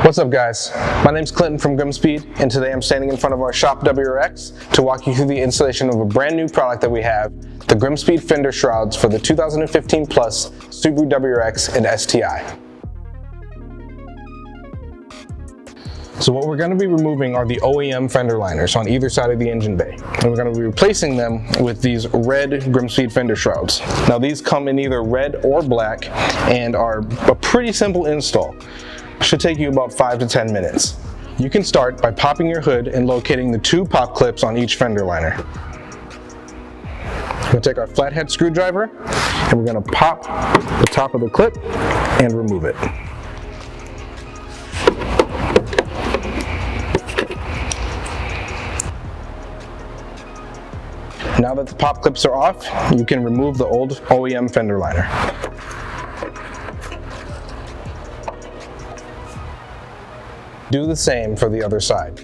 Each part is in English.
What's up guys, my name's Clinton from GrimmSpeed, and today I'm standing in front of our shop WRX to walk you through the installation of a brand new product that we have, the GrimmSpeed Fender Shrouds for the 2015 plus Subaru WRX and STI. So what we're going to be removing are the OEM fender liners on either side of the engine bay, and we're going to be replacing them with these red GrimmSpeed Fender Shrouds. Now these come in either red or black and are a pretty simple install. Should take you about 5 to 10 minutes. You can start by popping your hood and locating the 2 pop clips on each fender liner. We're going to take our flathead screwdriver and we're going to pop the top of the clip and remove it. Now that the pop clips are off, you can remove the old OEM fender liner. Do the same for the other side.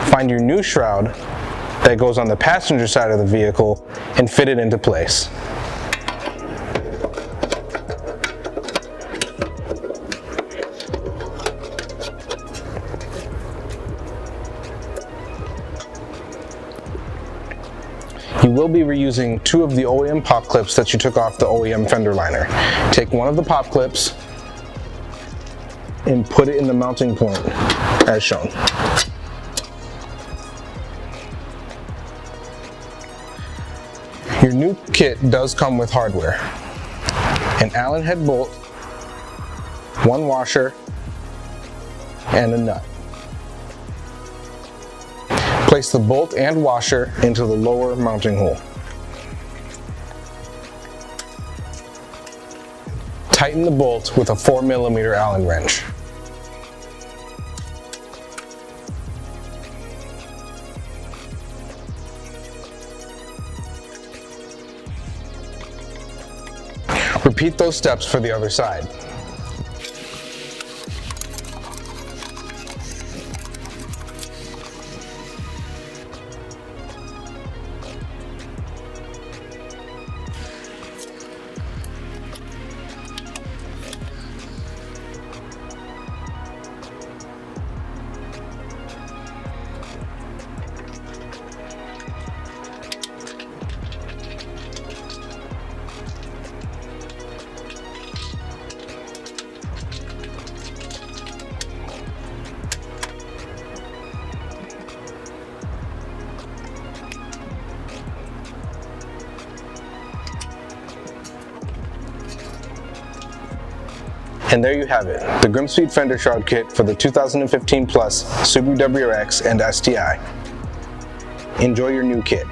Find your new shroud that goes on the passenger side of the vehicle and fit it into place. You will be reusing 2 of the OEM pop clips that you took off the OEM fender liner. Take one of the pop clips and put it in the mounting point as shown. Your new kit does come with hardware: an Allen head bolt, 1 washer, and a nut. Place the bolt and washer into the lower mounting hole. Tighten the bolt with a 4mm Allen wrench. Repeat those steps for the other side. And there you have it, the GrimmSpeed Fender Shroud Kit for the 2015 plus Subaru WRX and STI. Enjoy your new kit.